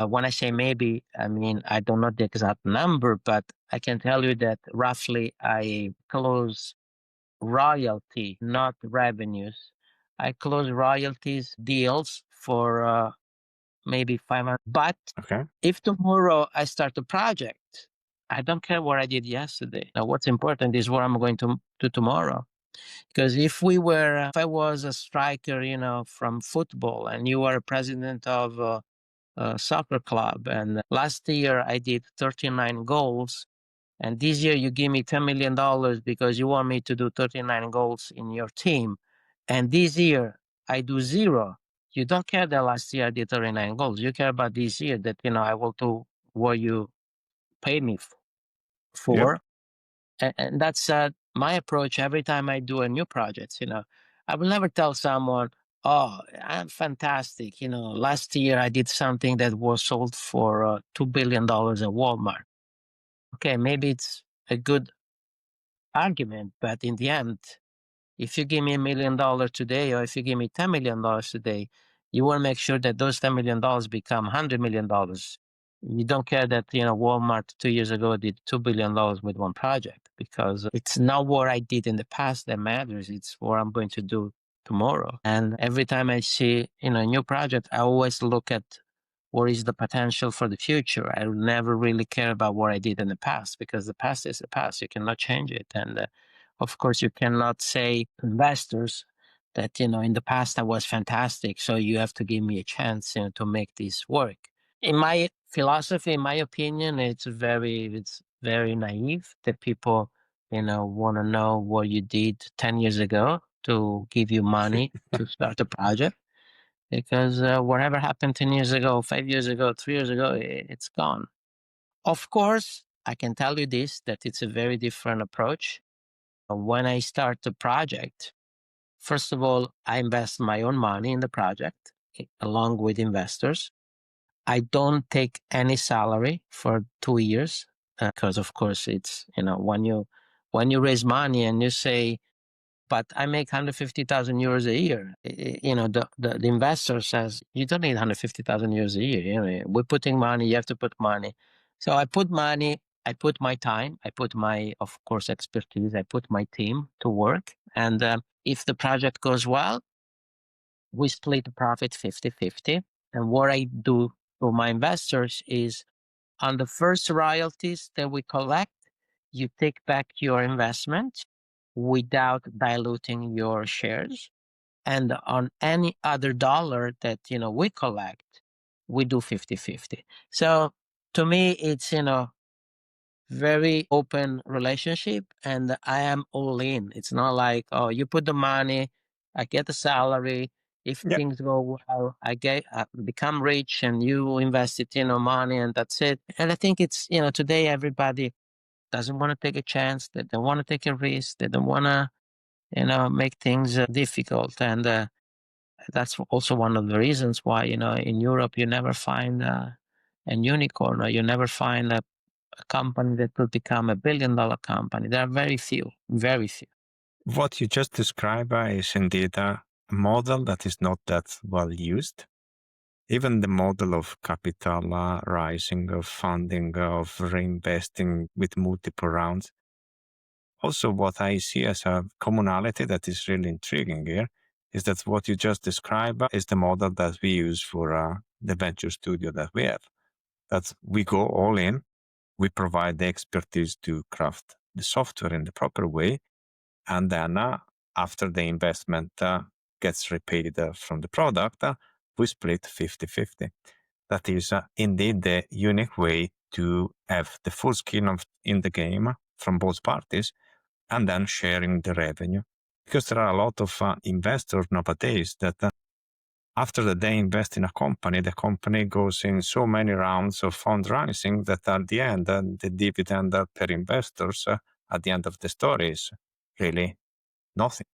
When I say maybe, I mean, I don't know the exact number, but I can tell you that roughly I close royalty, not revenues. I close royalties deals for maybe 500. But Okay. if tomorrow I start a project, I don't care what I did yesterday. Now, what's important is what I'm going to do tomorrow. Because if I was a striker, from football, and you were a president of a soccer club, and last year I did 39 goals, and this year you give me $10 million because you want me to do 39 goals in your team, and this year I do zero. You don't care that last year I did 39 goals. You care about this year that, I will do what you pay me Yep. for. And that's my approach every time I do a new project. I will never tell someone, "Oh, I'm fantastic." Last year I did something that was sold for $2 billion at Walmart. Okay, maybe it's a good argument, but in the end, if you give me $1 million today, or if you give me $10 million today, you want to make sure that those $10 million become $100 million. You don't care that Walmart 2 years ago did $2 billion with one project, because it's not what I did in the past that matters. It's what I'm going to do tomorrow. And every time I see a new project, I always look at what is the potential for the future. I never really care about what I did in the past, because the past is the past. You cannot change it. And of course, you cannot say to investors that, in the past I was fantastic, so you have to give me a chance, to make this work. In my philosophy, in my opinion, it's very naive that people, want to know what you did 10 years ago to give you money to start a project. Because whatever happened 10 years ago, 5 years ago, 3 years ago, it's gone. Of course, I can tell you this, that it's a very different approach. When I start a project, first of all, I invest my own money in the project along with investors. I don't take any salary for 2 years, because, of course, it's, when you raise money and you say, but I make 150,000 euros a year. The investor says, you don't need 150,000 euros a year. We're putting money, you have to put money. So I put money, I put my time, I put my, of course, expertise, I put my team to work. And if the project goes well, we split the profit 50-50. And what I do to my investors is, on the first royalties that we collect, you take back your investment without diluting your shares. And on any other dollar that, we collect, we do 50-50. So to me, it's, very open relationship, and I am all in. It's not like, oh, you put the money, I get the salary. If Yep. things go well, I become rich, and you invest it, money, and that's it. And I think it's, today everybody doesn't want to take a chance. They don't want to take a risk. They don't want to, make things difficult. And that's also one of the reasons why, in Europe, you never find an unicorn, or you never find a company that will become $1 billion company. There are very few, very few. What you just described is indeed a model that is not that well used. Even the model of capital rising, of funding, of reinvesting with multiple rounds. Also, what I see as a commonality that is really intriguing here is that what you just described is the model that we use for the venture studio that we have. That we go all in, we provide the expertise to craft the software in the proper way, and then after the investment gets repaid from the product, we split 50-50. That is indeed the unique way to have the full skin in the game from both parties, and then sharing the revenue. Because there are a lot of investors nowadays that after they invest in a company, the company goes in so many rounds of fundraising that at the end, the dividend per investors at the end of the story is really nothing.